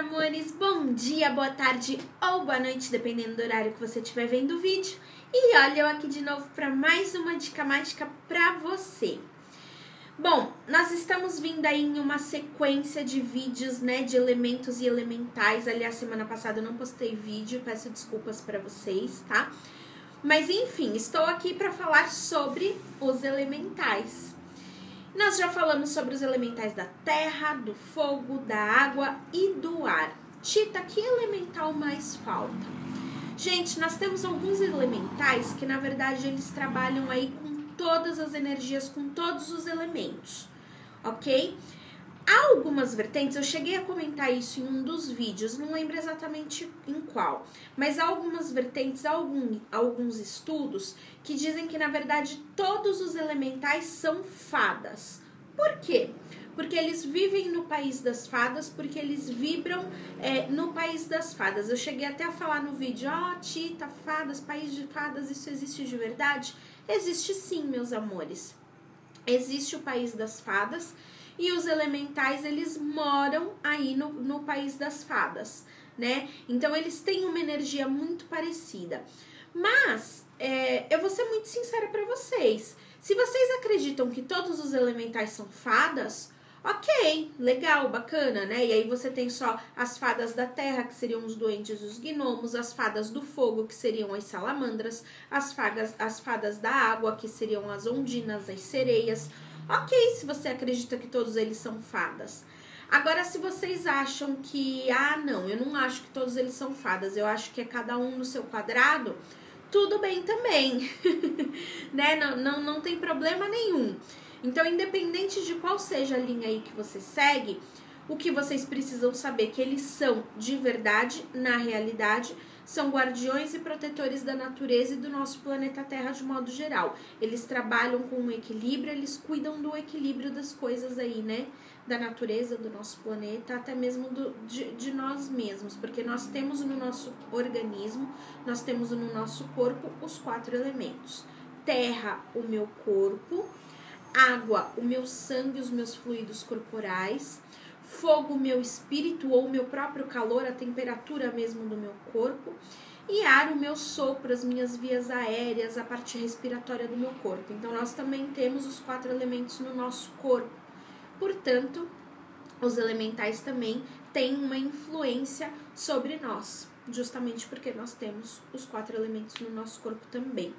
amores, bom dia, boa tarde ou boa noite, dependendo do horário que você estiver vendo o vídeo. E olha eu aqui de novo para mais uma dica mágica para você. Bom, nós estamos vindo aí em uma sequência de vídeos, né, de elementos e elementais. Aliás, semana passada eu não postei vídeo, peço desculpas para vocês, tá? Mas enfim, estou aqui para falar sobre os elementais. Nós já falamos sobre os elementais da terra, do fogo, da água e do ar. Tita, que elemental mais falta? Gente, nós temos alguns elementais que, na verdade, eles trabalham aí com todas as energias, com todos os elementos, ok? Há algumas vertentes, eu cheguei a comentar isso em um dos vídeos, não lembro exatamente em qual, mas há algumas vertentes, alguns estudos que dizem que, na verdade, todos os elementais são fadas. Por quê? Porque eles vivem no país das fadas, porque eles vibram no país das fadas. Eu cheguei até a falar no vídeo, Tita, fadas, país de fadas, isso existe de verdade? Existe sim, meus amores. Existe o país das fadas, e os elementais, eles moram aí no país das fadas, né? Então, eles têm uma energia muito parecida. Mas, eu vou ser muito sincera pra vocês. Se vocês acreditam que todos os elementais são fadas, ok, legal, bacana, né? E aí você tem só as fadas da terra, que seriam os duendes e os gnomos, as fadas do fogo, que seriam as salamandras, as fadas da água, que seriam as ondinas, as sereias. Ok, se você acredita que todos eles são fadas. Agora, se vocês acham que, não, eu não acho que todos eles são fadas, eu acho que é cada um no seu quadrado, tudo bem também, né? Não tem problema nenhum. Então, independente de qual seja a linha aí que você segue, o que vocês precisam saber que eles são de verdade, na realidade, são guardiões e protetores da natureza e do nosso planeta Terra de modo geral. Eles trabalham com um equilíbrio, eles cuidam do equilíbrio das coisas aí, né? Da natureza, do nosso planeta, até mesmo de nós mesmos. Porque nós temos no nosso organismo, nós temos no nosso corpo os 4 elementos. Terra, o meu corpo. Água, o meu sangue, os meus fluidos corporais. Fogo, o meu espírito ou o meu próprio calor, a temperatura mesmo do meu corpo. E ar, o meu sopro, as minhas vias aéreas, a parte respiratória do meu corpo. Então, nós também temos os 4 elementos no nosso corpo. Portanto, os elementais também têm uma influência sobre nós, justamente porque nós temos os 4 elementos no nosso corpo também.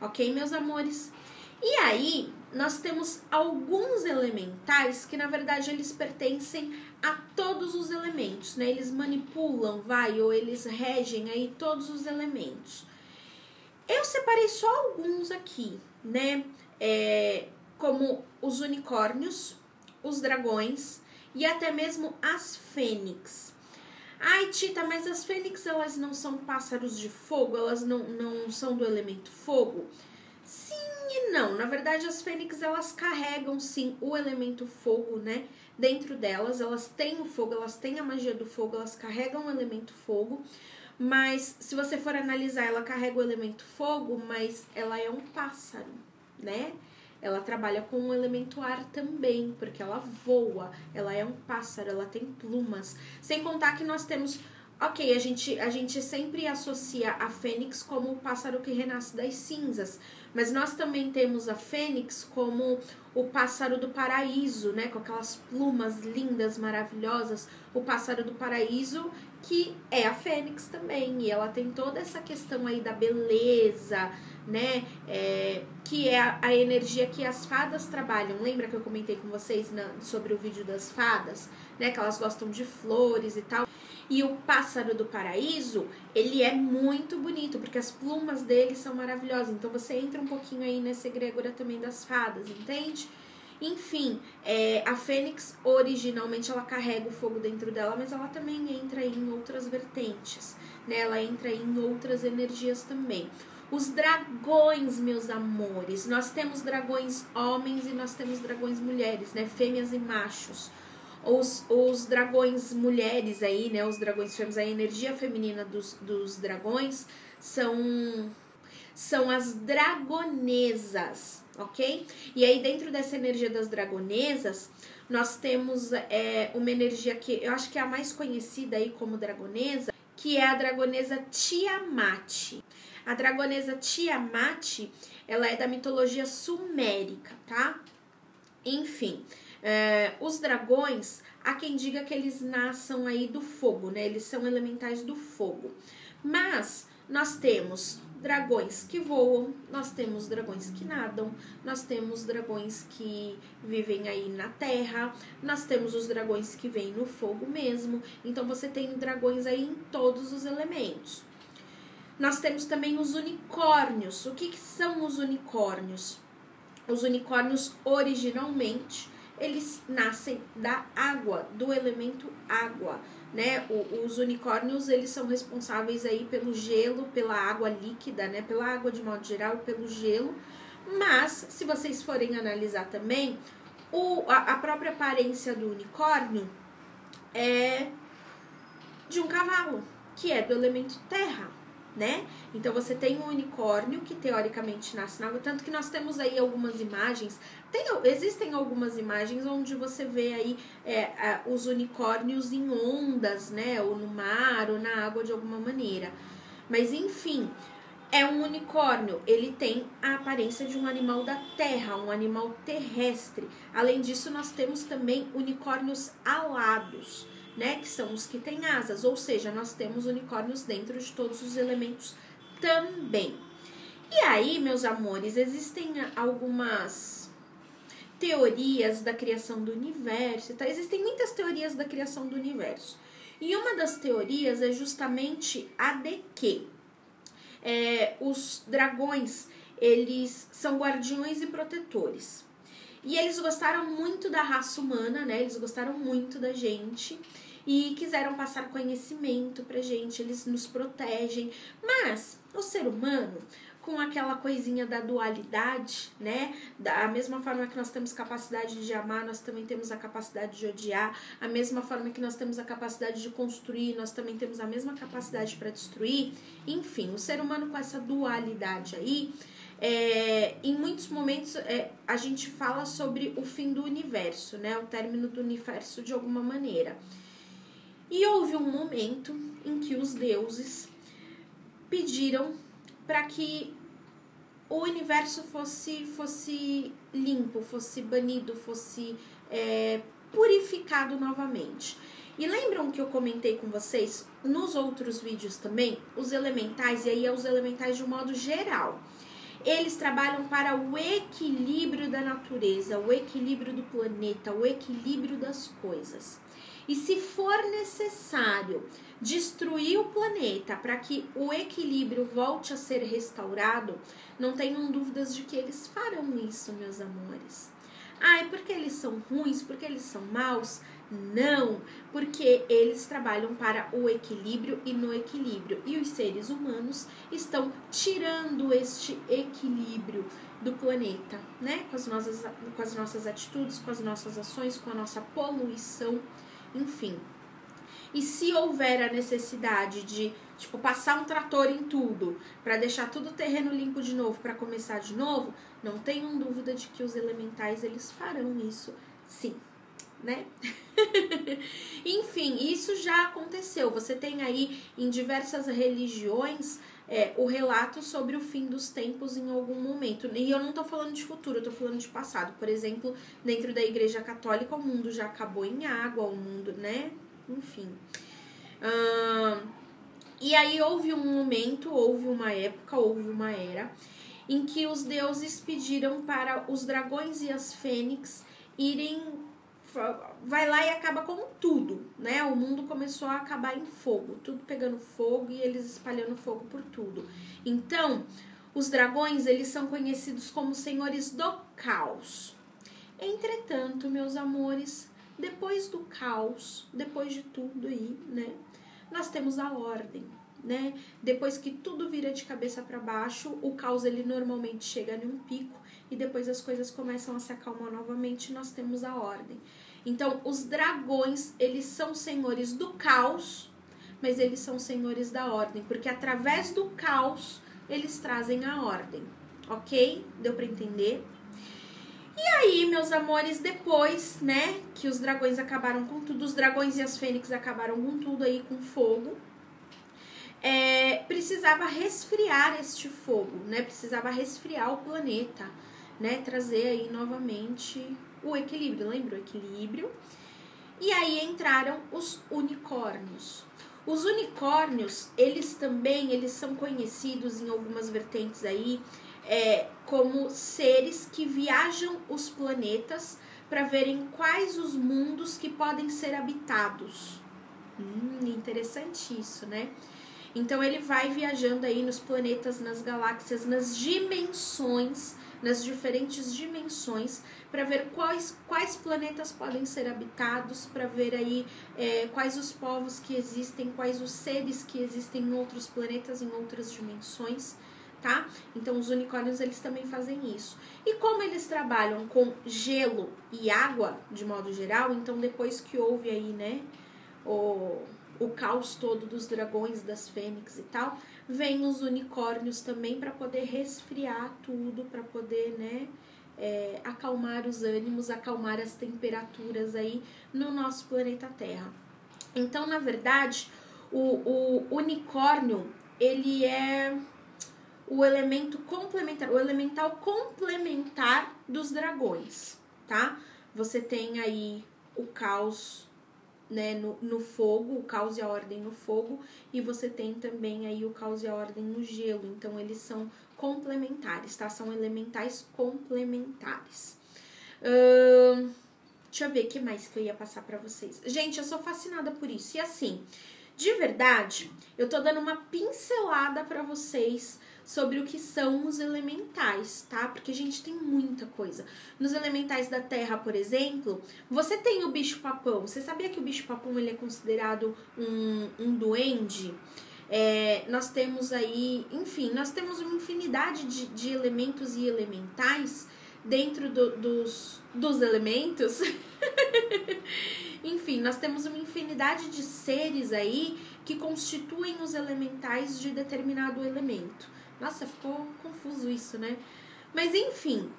Ok, meus amores? E aí, nós temos alguns elementais que, na verdade, eles pertencem a todos os elementos, né? Eles manipulam, ou eles regem aí todos os elementos. Eu separei só alguns aqui, né? Como os unicórnios, os dragões e até mesmo as fênix. Ai, Tita, mas as fênix, elas não são pássaros de fogo? Elas não são do elemento fogo? Sim e não. Na verdade, as fênix, elas carregam, sim, o elemento fogo, né? Dentro delas, elas têm o fogo, elas têm a magia do fogo, elas carregam o elemento fogo. Mas, se você for analisar, ela carrega o elemento fogo, mas ela é um pássaro, né? Ela trabalha com o elemento ar também, porque ela voa, ela é um pássaro, ela tem plumas. Sem contar que nós temos... Ok, a gente sempre associa a fênix como o pássaro que renasce das cinzas, mas nós também temos a fênix como o pássaro do paraíso, né? Com aquelas plumas lindas, maravilhosas. O pássaro do paraíso, que é a fênix também, e ela tem toda essa questão aí da beleza, né? Que é a energia que as fadas trabalham. Lembra que eu comentei com vocês sobre o vídeo das fadas, né? Que elas gostam de flores e tal. E o pássaro do paraíso, ele é muito bonito, porque as plumas dele são maravilhosas. Então, você entra um pouquinho aí nessa egrégora também das fadas, entende? Enfim, a fênix, originalmente, ela carrega o fogo dentro dela, mas ela também entra em outras vertentes, né? Ela entra em outras energias também. Os dragões, meus amores, nós temos dragões homens e nós temos dragões mulheres, né? Fêmeas e machos. Os dragões mulheres aí, né? Os dragões fêmeas, a energia feminina dos dragões são São as dragonesas, ok? E aí dentro dessa energia das dragonesas, nós temos uma energia que eu acho que é a mais conhecida aí como dragonesa, que é a dragonesa Tiamat. A dragonesa Tiamat, ela é da mitologia sumérica, tá? Enfim, os dragões, há quem diga que eles nasçam aí do fogo, né? Eles são elementais do fogo. Mas nós temos dragões que voam, nós temos dragões que nadam, nós temos dragões que vivem aí na terra, nós temos os dragões que vêm no fogo mesmo. Então você tem dragões aí em todos os elementos. Nós temos também os unicórnios. O que são os unicórnios? Os unicórnios, originalmente, eles nascem da água, do elemento água, né? Os unicórnios, eles são responsáveis aí pelo gelo, pela água líquida, né? Pela água de modo geral, pelo gelo. Mas, se vocês forem analisar também, a própria aparência do unicórnio é de um cavalo, que é do elemento terra, né? Então você tem um unicórnio que teoricamente nasce na água, tanto que nós temos aí algumas imagens, existem algumas imagens onde você vê aí os unicórnios em ondas, né? Ou no mar, ou na água de alguma maneira. Mas enfim, é um unicórnio, ele tem a aparência de um animal da terra, um animal terrestre. Além disso, nós temos também unicórnios alados, né, que são os que têm asas, ou seja, nós temos unicórnios dentro de todos os elementos também. E aí, meus amores, existem algumas teorias da criação do universo, tá? Existem muitas teorias da criação do universo. E uma das teorias é justamente a de que os dragões, eles são guardiões e protetores. E eles gostaram muito da raça humana, né? Eles gostaram muito da gente e quiseram passar conhecimento pra gente, eles nos protegem. Mas o ser humano, com aquela coisinha da dualidade, né? Da mesma forma que nós temos capacidade de amar, nós também temos a capacidade de odiar. A mesma forma que nós temos a capacidade de construir, nós também temos a mesma capacidade para destruir. Enfim, o ser humano com essa dualidade aí, em muitos momentos a gente fala sobre o fim do universo, né? O término do universo de alguma maneira. E houve um momento em que os deuses pediram para que o universo fosse limpo, fosse banido, fosse purificado novamente. E lembram que eu comentei com vocês nos outros vídeos também, os elementais, e aí os elementais de um modo geral. Eles trabalham para o equilíbrio da natureza, o equilíbrio do planeta, o equilíbrio das coisas. E se for necessário destruir o planeta para que o equilíbrio volte a ser restaurado, não tenham dúvidas de que eles farão isso, meus amores. É porque eles são ruins, porque eles são maus? Não, porque eles trabalham para o equilíbrio e no equilíbrio. E os seres humanos estão tirando este equilíbrio do planeta, né? Com as nossas atitudes, com as nossas ações, com a nossa poluição, enfim. E se houver a necessidade de, passar um trator em tudo, para deixar tudo o terreno limpo de novo, para começar de novo, não tenham dúvida de que os elementais, eles farão isso, sim, né? Enfim, isso já aconteceu. Você tem aí em diversas religiões o relato sobre o fim dos tempos em algum momento. E eu não tô falando de futuro, eu tô falando de passado. Por exemplo, dentro da Igreja Católica, o mundo já acabou em água, o mundo, né? Enfim. E aí houve um momento, houve uma época, houve uma era em que os deuses pediram para os dragões e as fênix irem, vai lá e acaba com tudo, né? O mundo começou a acabar em fogo, tudo pegando fogo e eles espalhando fogo por tudo. Então, os dragões, eles são conhecidos como senhores do caos. Entretanto, meus amores, depois do caos, depois de tudo aí, né? Nós temos a ordem, né? Depois que tudo vira de cabeça para baixo, o caos, ele normalmente chega em um pico e depois as coisas começam a se acalmar novamente e nós temos a ordem. Então, os dragões, eles são senhores do caos, mas eles são senhores da ordem, porque através do caos eles trazem a ordem, ok? Deu pra entender? E aí, meus amores, depois, né, que os dragões acabaram com tudo, os dragões e as fênix acabaram com tudo aí, com fogo, precisava resfriar este fogo, né, precisava resfriar o planeta, né, trazer aí novamente o equilíbrio, lembra o equilíbrio? E aí entraram os unicórnios. Os unicórnios, eles são conhecidos em algumas vertentes aí, como seres que viajam os planetas para verem quais os mundos que podem ser habitados. Interessante isso, né? Então ele vai viajando aí nos planetas, nas galáxias, nas dimensões, nas diferentes dimensões, para ver quais planetas podem ser habitados, para ver aí quais os povos que existem, quais os seres que existem em outros planetas, em outras dimensões, tá? Então os unicórnios, eles também fazem isso. E como eles trabalham com gelo e água, de modo geral, então depois que houve aí, né, o caos todo dos dragões, das fênix e tal, vem os unicórnios também para poder resfriar tudo, para poder, né, acalmar os ânimos, acalmar as temperaturas aí no nosso planeta Terra. Então, na verdade, o unicórnio, ele é o elemento complementar, o elemental complementar dos dragões, tá? Você tem aí o caos, né, no fogo, o caos e a ordem no fogo, e você tem também aí o caos e a ordem no gelo. Então eles são complementares, tá? São elementais complementares. Deixa eu ver o que mais que eu ia passar pra vocês. Gente, eu sou fascinada por isso. E assim, de verdade, eu tô dando uma pincelada pra vocês sobre o que são os elementais, tá? Porque, gente, tem muita coisa. Nos elementais da terra, por exemplo, você tem o bicho-papão. Você sabia que o bicho-papão, ele é considerado um duende? Nós temos aí, enfim, nós temos uma infinidade de elementos e elementais dentro dos elementos. Enfim, nós temos uma infinidade de seres aí que constituem os elementais de determinado elemento. Nossa, ficou confuso isso, né? Mas enfim,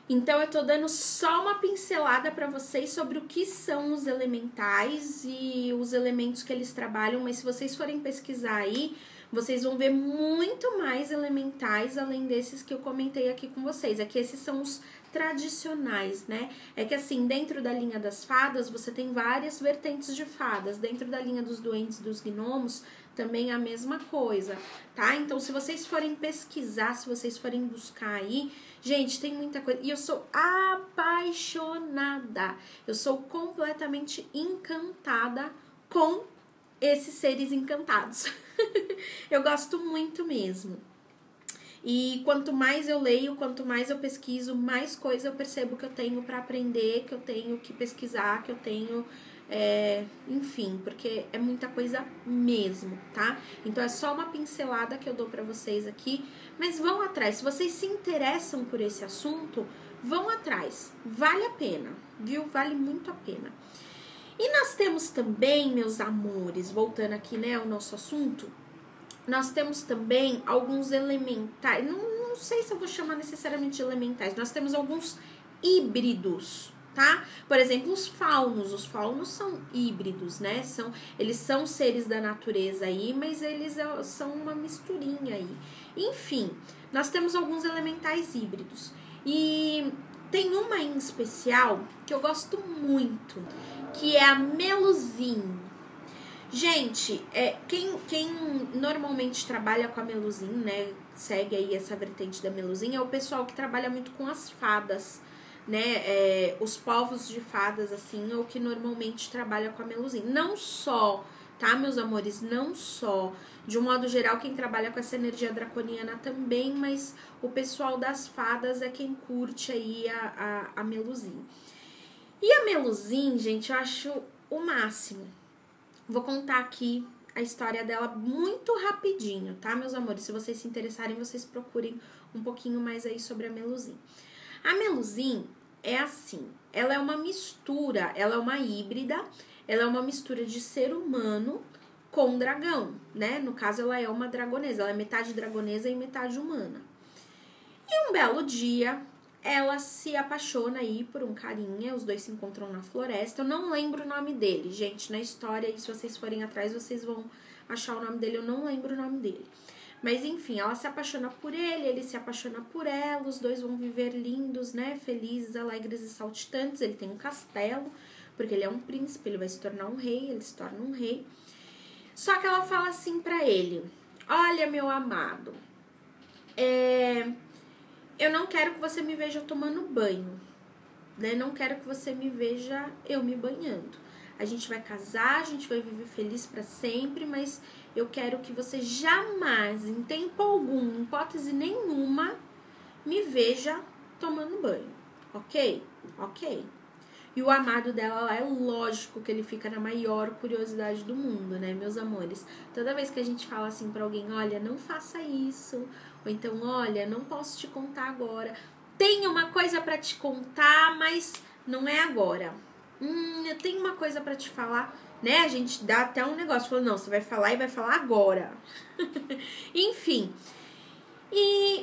então eu tô dando só uma pincelada para vocês sobre o que são os elementais e os elementos que eles trabalham, mas se vocês forem pesquisar aí, vocês vão ver muito mais elementais além desses que eu comentei aqui com vocês. É que esses são os tradicionais, né? É que assim, dentro da linha das fadas, você tem várias vertentes de fadas. Dentro da linha dos duendes, dos gnomos, também a mesma coisa, tá? Então, se vocês forem pesquisar, se vocês forem buscar aí, gente, tem muita coisa. E eu sou apaixonada. Eu sou completamente encantada com esses seres encantados. Eu gosto muito mesmo. E quanto mais eu leio, quanto mais eu pesquiso, mais coisa eu percebo que eu tenho para aprender, que eu tenho que pesquisar, que eu tenho, enfim, porque é muita coisa mesmo, tá? Então é só uma pincelada que eu dou para vocês aqui, mas vão atrás. Se vocês se interessam por esse assunto, vão atrás. Vale a pena, viu? Vale muito a pena. E nós temos também, meus amores, voltando aqui, né, ao nosso assunto, nós temos também alguns elementais, não sei se eu vou chamar necessariamente de elementais, nós temos alguns híbridos, tá? Por exemplo, os faunos são híbridos, né? Eles são seres da natureza aí, mas eles são uma misturinha aí. Enfim, nós temos alguns elementais híbridos. E tem uma em especial que eu gosto muito, que é a Melusine. Gente, quem normalmente trabalha com a Melusine, né, segue aí essa vertente da Melusine, é o pessoal que trabalha muito com as fadas, né, os povos de fadas, assim, ou que normalmente trabalha com a Melusine. Não só, tá, meus amores, não só, de um modo geral, quem trabalha com essa energia draconiana também, mas o pessoal das fadas é quem curte aí a Melusine. E a Melusine, gente, eu acho o máximo. Vou contar aqui a história dela muito rapidinho, tá, meus amores? Se vocês se interessarem, vocês procurem um pouquinho mais aí sobre a Melusine. A Melusine é assim, ela é uma mistura, ela é uma híbrida, ela é uma mistura de ser humano com dragão, né? No caso, ela é uma dragonesa, ela é metade dragonesa e metade humana. E um belo dia, ela se apaixona aí por um carinha, os dois se encontram na floresta. Eu não lembro o nome dele, gente, na história, e se vocês forem atrás, vocês vão achar o nome dele, eu não lembro o nome dele. Mas enfim, ela se apaixona por ele se apaixona por ela, os dois vão viver lindos, né, felizes, alegres e saltitantes. Ele tem um castelo, porque ele é um príncipe, ele vai se tornar um rei, ele se torna um rei. Só que ela fala assim pra ele: olha, meu amado, eu não quero que você me veja tomando banho, né? Não quero que você me veja eu me banhando. A gente vai casar, a gente vai viver feliz pra sempre, mas eu quero que você jamais, em tempo algum, em hipótese nenhuma, me veja tomando banho, ok? Ok. E o amado dela lá, é lógico que ele fica na maior curiosidade do mundo, né, meus amores? Toda vez que a gente fala assim pra alguém: olha, não faça isso, ou então, olha, não posso te contar agora, tenho uma coisa pra te contar, mas não é agora. Eu tenho uma coisa pra te falar, né? A gente dá até um negócio, falou: não, você vai falar e vai falar agora. Enfim.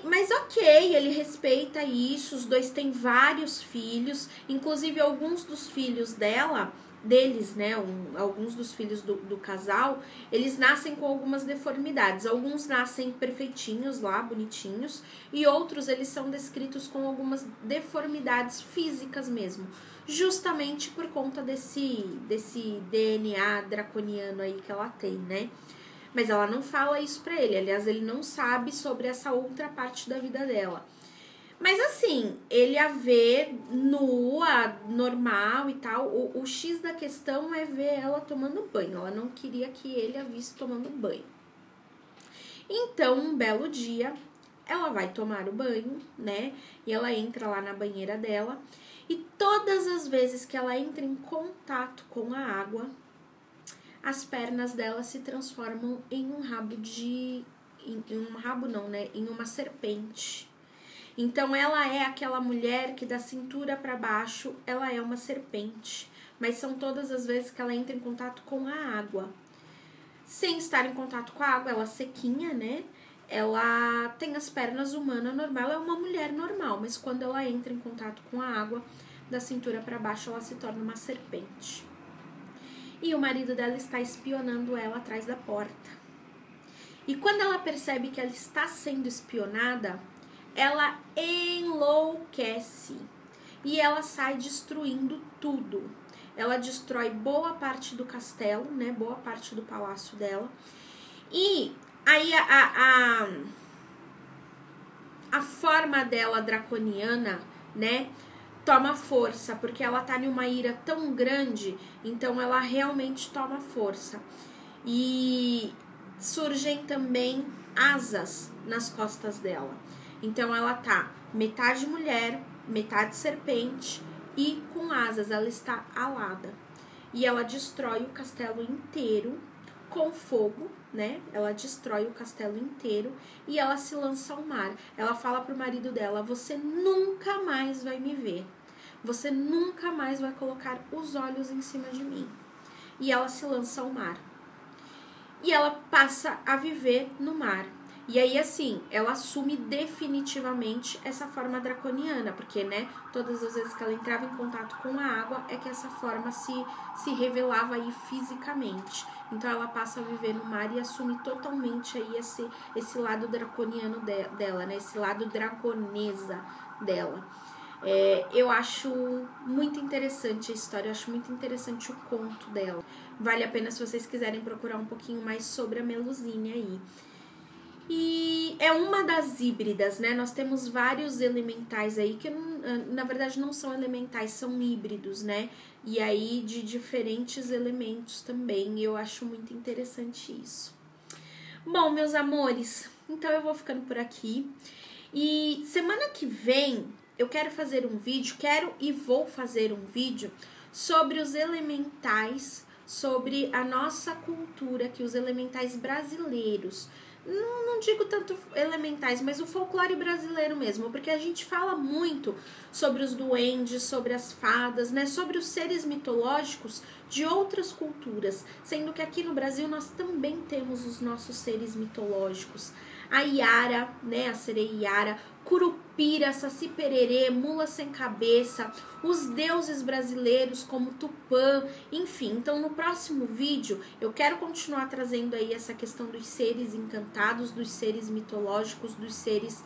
Mas ok, ele respeita isso, os dois têm vários filhos, inclusive alguns dos filhos deles, né, alguns dos filhos do casal, eles nascem com algumas deformidades. Alguns nascem perfeitinhos lá, bonitinhos, e outros eles são descritos com algumas deformidades físicas mesmo, justamente por conta desse DNA draconiano aí que ela tem, né? Mas ela não fala isso pra ele, aliás, ele não sabe sobre essa outra parte da vida dela. Mas assim, ele a vê nua, normal e tal. O X da questão é ver ela tomando banho. Ela não queria que ele a visse tomando banho. Então, um belo dia, ela vai tomar o banho, né? E ela entra lá na banheira dela. E todas as vezes que ela entra em contato com a água, as pernas dela se transformam em um rabo de... um rabo não, né? Em uma serpente. Então, ela é aquela mulher que da cintura para baixo, ela é uma serpente. Mas são todas as vezes que ela entra em contato com a água. Sem estar em contato com a água, ela sequinha, né? Ela tem as pernas humanas normal, ela é uma mulher normal. Mas quando ela entra em contato com a água, da cintura para baixo, ela se torna uma serpente. E o marido dela está espionando ela atrás da porta. E quando ela percebe que ela está sendo espionada, ela enlouquece. E ela sai destruindo tudo. Ela destrói boa parte do castelo, né? Boa parte do palácio dela. E aí a forma dela draconiana, né? Toma força, porque ela tá numa ira tão grande, então ela realmente toma força. E surgem também asas nas costas dela. Então ela tá metade mulher, metade serpente e com asas, ela está alada. E ela destrói o castelo inteiro com fogo, né? Ela destrói o castelo inteiro e ela se lança ao mar. Ela fala pro marido dela: você nunca mais vai me ver. Você nunca mais vai colocar os olhos em cima de mim. E ela se lança ao mar. E ela passa a viver no mar. E aí, assim, ela assume definitivamente essa forma draconiana, porque, né, todas as vezes que ela entrava em contato com a água, é que essa forma se revelava aí fisicamente. Então, ela passa a viver no mar e assume totalmente aí esse lado draconiano dela, né, esse lado dragonesa dela. Eu acho muito interessante a história, eu acho muito interessante o conto dela. Vale a pena se vocês quiserem procurar um pouquinho mais sobre a Melusine aí. E é uma das híbridas, né? Nós temos vários elementais aí que, na verdade, não são elementais, são híbridos, né? E aí de diferentes elementos também. Eu acho muito interessante isso. Bom, meus amores, então eu vou ficando por aqui. E semana que vem eu quero fazer um vídeo, vou fazer um vídeo sobre os elementais, sobre a nossa cultura, que os elementais brasileiros. Não digo tanto elementais, mas o folclore brasileiro mesmo, porque a gente fala muito sobre os duendes, sobre as fadas, né, sobre os seres mitológicos de outras culturas, sendo que aqui no Brasil nós também temos os nossos seres mitológicos. A Iara, né, a sereia Iara, Curupira, Saci Pererê, Mula Sem Cabeça, os deuses brasileiros como Tupã, enfim. Então no próximo vídeo eu quero continuar trazendo aí essa questão dos seres encantados, dos seres mitológicos, dos seres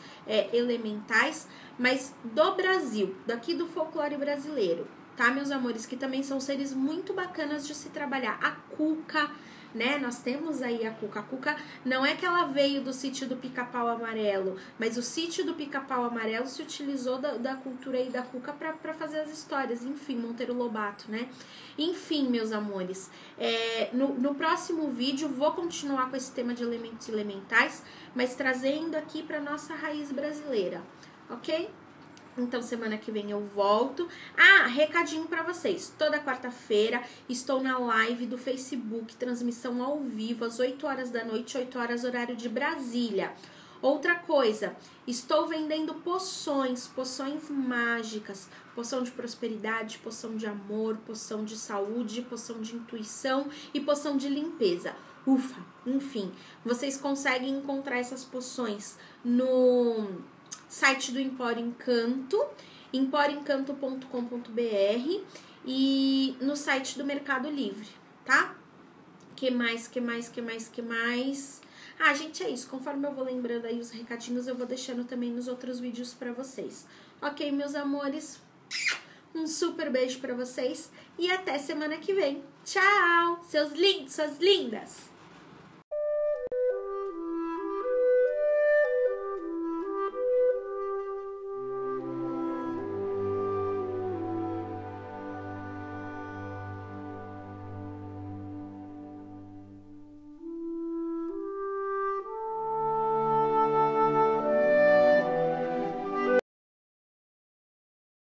elementais, mas do Brasil, daqui do folclore brasileiro, tá, meus amores? Que também são seres muito bacanas de se trabalhar. A Cuca, né? Nós temos aí a Cuca. A Cuca não é que ela veio do sítio do Pica-Pau Amarelo, mas o sítio do Pica-Pau Amarelo se utilizou da cultura aí da Cuca para fazer as histórias. Enfim, Monteiro Lobato, né? Enfim, meus amores, no próximo vídeo vou continuar com esse tema de elementos elementais, mas trazendo aqui para nossa raiz brasileira, ok? Então, semana que vem eu volto. Ah, recadinho pra vocês. Toda quarta-feira estou na live do Facebook, transmissão ao vivo, às 8 horas da noite, 8 horas horário de Brasília. Outra coisa, estou vendendo poções mágicas. Poção de prosperidade, poção de amor, poção de saúde, poção de intuição e poção de limpeza. Ufa, enfim, vocês conseguem encontrar essas poções no site do Empório Encanto, emporioencanto.com.br e no site do Mercado Livre, tá? Que mais? Ah, gente, é isso. Conforme eu vou lembrando aí os recadinhos, eu vou deixando também nos outros vídeos pra vocês. Ok, meus amores? Um super beijo pra vocês e até semana que vem. Tchau, seus lindos, suas lindas!